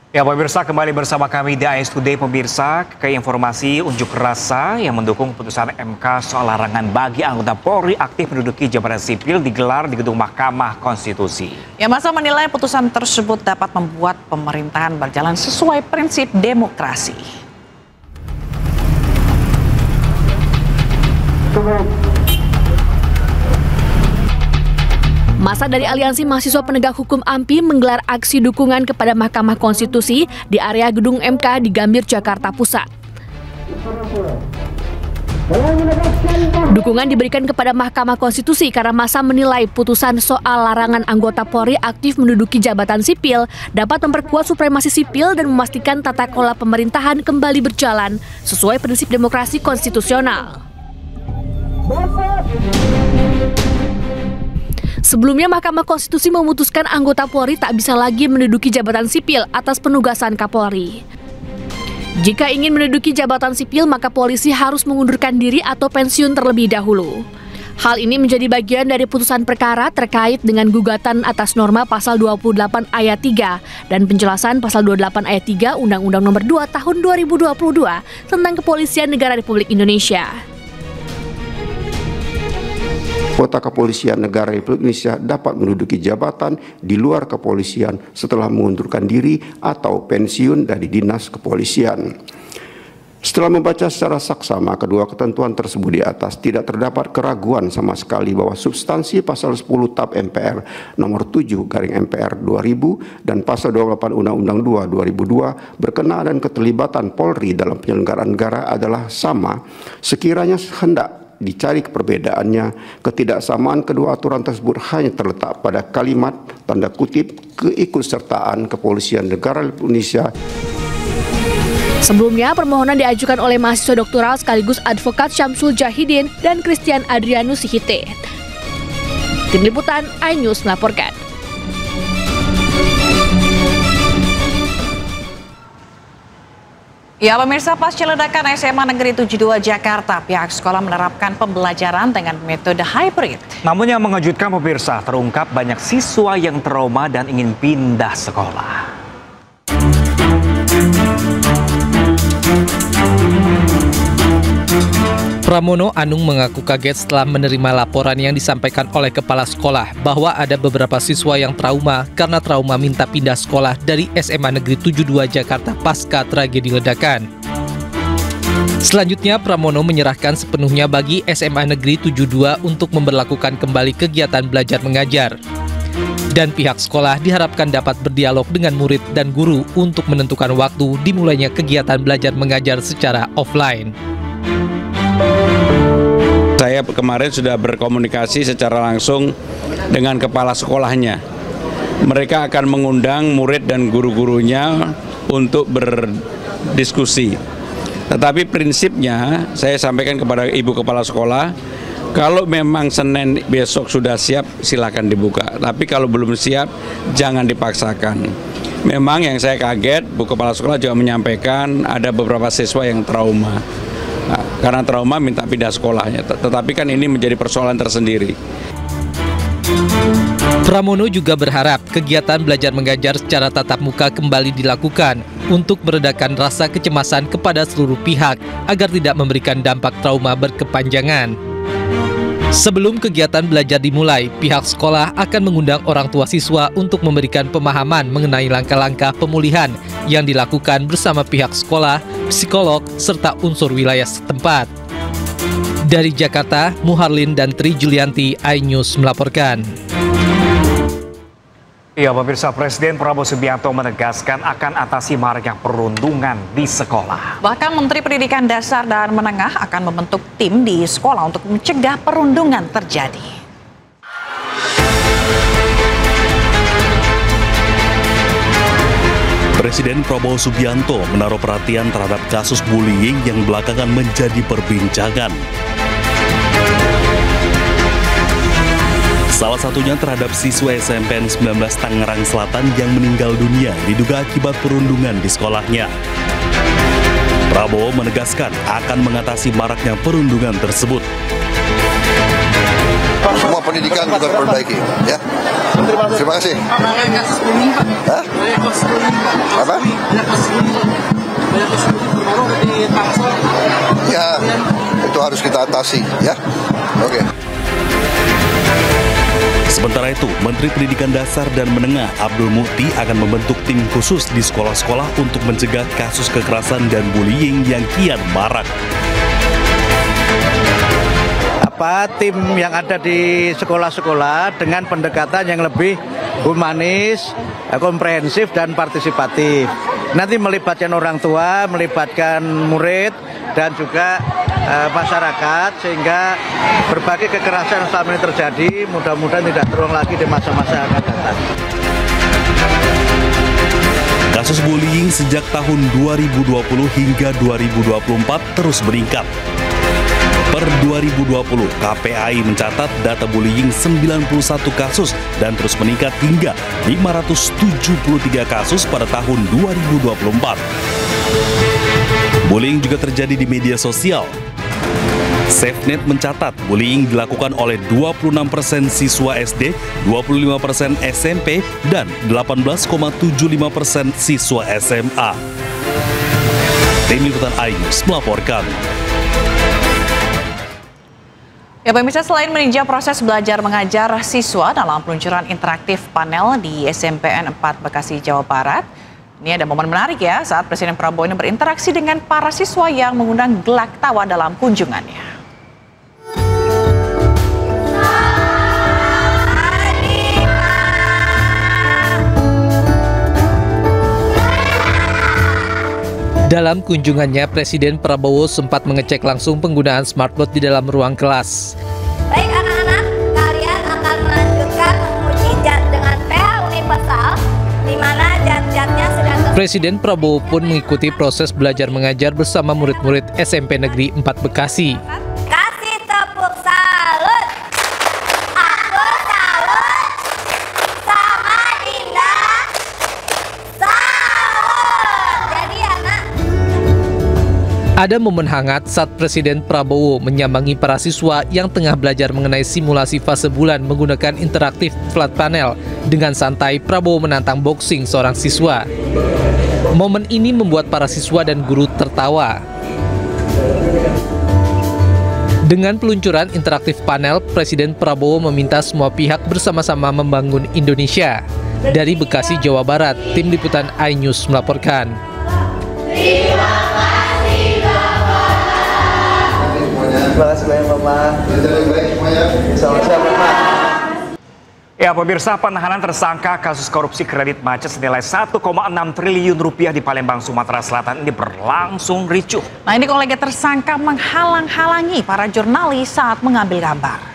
Ya pemirsa, kembali bersama kami di AS Today. Pemirsa, ke informasi unjuk rasa yang mendukung keputusan MK soal larangan bagi anggota Polri aktif menduduki jabatan sipil digelar di gedung Mahkamah Konstitusi. Ya, masa menilai putusan tersebut dapat membuat pemerintahan berjalan sesuai prinsip demokrasi. Masa dari Aliansi Mahasiswa Penegak Hukum AMPI menggelar aksi dukungan kepada Mahkamah Konstitusi di area gedung MK di Gambir, Jakarta Pusat. Dukungan diberikan kepada Mahkamah Konstitusi karena masa menilai putusan soal larangan anggota Polri aktif menduduki jabatan sipil dapat memperkuat supremasi sipil dan memastikan tata kelola pemerintahan kembali berjalan sesuai prinsip demokrasi konstitusional. Sebelumnya, Mahkamah Konstitusi memutuskan anggota Polri tak bisa lagi menduduki jabatan sipil atas penugasan Kapolri. Jika ingin menduduki jabatan sipil, maka polisi harus mengundurkan diri atau pensiun terlebih dahulu. Hal ini menjadi bagian dari putusan perkara terkait dengan gugatan atas norma pasal 28 ayat 3 dan penjelasan pasal 28 ayat 3 Undang-Undang Nomor 2 Tahun 2022 tentang Kepolisian Negara Republik Indonesia. Anggota Kepolisian Negara Republik Indonesia dapat menduduki jabatan di luar kepolisian setelah mengundurkan diri atau pensiun dari dinas kepolisian. Setelah membaca secara saksama kedua ketentuan tersebut di atas, tidak terdapat keraguan sama sekali bahwa substansi pasal 10 TAP MPR nomor 7/MPR 2000 dan pasal 28 Undang-Undang 2 2002 berkenaan dan keterlibatan Polri dalam penyelenggaraan negara adalah sama sekiranya hendak dicari perbedaannya. Ketidaksamaan kedua aturan tersebut hanya terletak pada kalimat tanda kutip keikutsertaan Kepolisian Negara Republik Indonesia. Sebelumnya, permohonan diajukan oleh mahasiswa doktoral sekaligus advokat Syamsul Jahidin dan Christian Adrianus Sihite. Tim Liputan iNews melaporkan. Ya pemirsa, pasca ledakan SMA Negeri 72 Jakarta, pihak sekolah menerapkan pembelajaran dengan metode hybrid. Namun yang mengejutkan pemirsa, terungkap banyak siswa yang trauma dan ingin pindah sekolah. Pramono Anung mengaku kaget setelah menerima laporan yang disampaikan oleh kepala sekolah bahwa ada beberapa siswa yang trauma karena trauma minta pindah sekolah dari SMA Negeri 72 Jakarta pasca tragedi ledakan. Selanjutnya, Pramono menyerahkan sepenuhnya bagi SMA Negeri 72 untuk memberlakukan kembali kegiatan belajar mengajar. Dan pihak sekolah diharapkan dapat berdialog dengan murid dan guru untuk menentukan waktu dimulainya kegiatan belajar mengajar secara offline. Saya kemarin sudah berkomunikasi secara langsung dengan kepala sekolahnya. Mereka akan mengundang murid dan guru-gurunya untuk berdiskusi. Tetapi prinsipnya saya sampaikan kepada Ibu Kepala Sekolah, kalau memang Senin besok sudah siap silakan dibuka. Tapi kalau belum siap jangan dipaksakan. Memang yang saya kaget, Bu Kepala Sekolah juga menyampaikan ada beberapa siswa yang trauma. Nah, karena trauma minta pindah sekolahnya, tetapi kan ini menjadi persoalan tersendiri. Pramono juga berharap kegiatan belajar mengajar secara tatap muka kembali dilakukan untuk meredakan rasa kecemasan kepada seluruh pihak agar tidak memberikan dampak trauma berkepanjangan. Sebelum kegiatan belajar dimulai, pihak sekolah akan mengundang orang tua siswa untuk memberikan pemahaman mengenai langkah-langkah pemulihan yang dilakukan bersama pihak sekolah, psikolog, serta unsur wilayah setempat. Dari Jakarta, Muharlin dan Tri Julianti, iNews melaporkan. Ya pemirsa, Presiden Prabowo Subianto menegaskan akan atasi maraknya perundungan di sekolah. Bahkan Menteri Pendidikan Dasar dan Menengah akan membentuk tim di sekolah untuk mencegah perundungan terjadi. Presiden Prabowo Subianto menaruh perhatian terhadap kasus bullying yang belakangan menjadi perbincangan. Salah satunya terhadap siswa SMPN 19 Tangerang Selatan yang meninggal dunia diduga akibat perundungan di sekolahnya. Prabowo menegaskan akan mengatasi maraknya perundungan tersebut. Semua pendidikan juga diperbaiki. Ya. Terima kasih. Hah? Apa? Ya, itu harus kita atasi. Ya, oke. Sementara itu, Menteri Pendidikan Dasar dan Menengah Abdul Mukti akan membentuk tim khusus di sekolah-sekolah untuk mencegah kasus kekerasan dan bullying yang kian marak. Tim yang ada di sekolah-sekolah dengan pendekatan yang lebih humanis, komprehensif, dan partisipatif. Nanti melibatkan orang tua, melibatkan murid, dan juga masyarakat, sehingga berbagai kekerasan yang selama ini terjadi mudah-mudahan tidak terulang lagi di masa-masa yang akan datang. Kasus bullying sejak tahun 2020 hingga 2024 terus meningkat. Per 2020, KPAI mencatat data bullying 91 kasus dan terus meningkat hingga 573 kasus pada tahun 2024. Bullying juga terjadi di media sosial. SafeNet mencatat bullying dilakukan oleh 26% siswa SD, 25% SMP, dan 18,75% siswa SMA. Tim Liputan iNews melaporkan. Ya pemirsa, selain meninjau proses belajar mengajar siswa dalam peluncuran interaktif panel di SMPN 4 Bekasi, Jawa Barat, ini ada momen menarik ya saat Presiden Prabowo ini berinteraksi dengan para siswa yang mengundang gelak tawa dalam kunjungannya. Dalam kunjungannya, Presiden Prabowo sempat mengecek langsung penggunaan smartboard di dalam ruang kelas. Baik anak-anak, kalian akan melanjutkan menguji JAT dengan PH universal, di mana JAT-JAT-nya sudah Presiden Prabowo pun mengikuti proses belajar mengajar bersama murid-murid SMP Negeri 4 Bekasi. Kasih tepuk salut. Aku salut sama Dinda. Salut. Jadi anak. Ada momen hangat saat Presiden Prabowo menyambangi para siswa yang tengah belajar mengenai simulasi fase bulan menggunakan interaktif flat panel. Dengan santai, Prabowo menantang boxing seorang siswa. Momen ini membuat para siswa dan guru tertawa. Dengan peluncuran interaktif panel, Presiden Prabowo meminta semua pihak bersama-sama membangun Indonesia. Dari Bekasi, Jawa Barat, Tim Liputan iNews melaporkan. Terima kasih banyak, Bapak. Sama-sama, Pak. Ya pemirsa, penahanan tersangka kasus korupsi kredit macet senilai 1,6 triliun rupiah di Palembang, Sumatera Selatan ini berlangsung ricuh. Nah ini kolega tersangka menghalang-halangi para jurnalis saat mengambil gambar.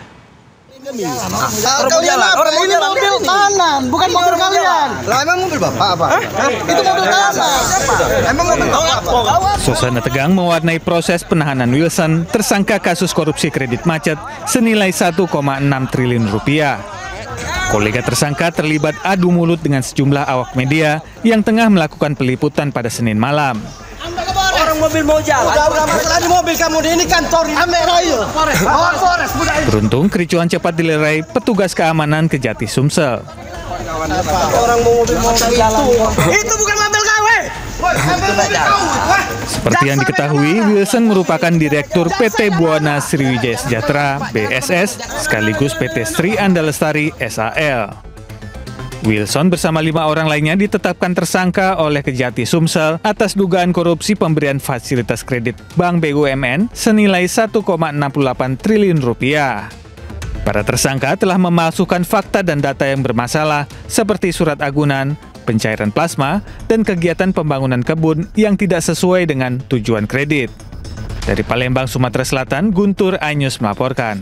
Orang ini mobil tahanan, bukan mobil kalian. Lah emang mobil Bapak apa? Itu mobil tahanan. Emang mobil Bapak apa? Suasana tegang mewarnai proses penahanan Wilson, tersangka kasus korupsi kredit macet senilai 1,6 triliun rupiah. Kolega tersangka terlibat adu mulut dengan sejumlah awak media yang tengah melakukan peliputan pada Senin malam. Orang mobil mau jalan. Udah masalah di mobil kamu ini kantor Amerayu. Beruntung kericuhan cepat dilerai petugas keamanan Kejati Sumsel. Orang mobil mau jalan. Itu bukan mobil KW. Seperti yang diketahui, Wilson merupakan Direktur PT Buana Sriwijaya Sejahtera (BSS) sekaligus PT Sri Anda Lestari (SAL). Wilson bersama 5 orang lainnya ditetapkan tersangka oleh Kejati Sumsel atas dugaan korupsi pemberian fasilitas kredit Bank BUMN senilai 1,68 triliun rupiah. Para tersangka telah memalsukan fakta dan data yang bermasalah seperti surat agunan, pencairan plasma, dan kegiatan pembangunan kebun yang tidak sesuai dengan tujuan kredit. Dari Palembang, Sumatera Selatan, Guntur iNews melaporkan.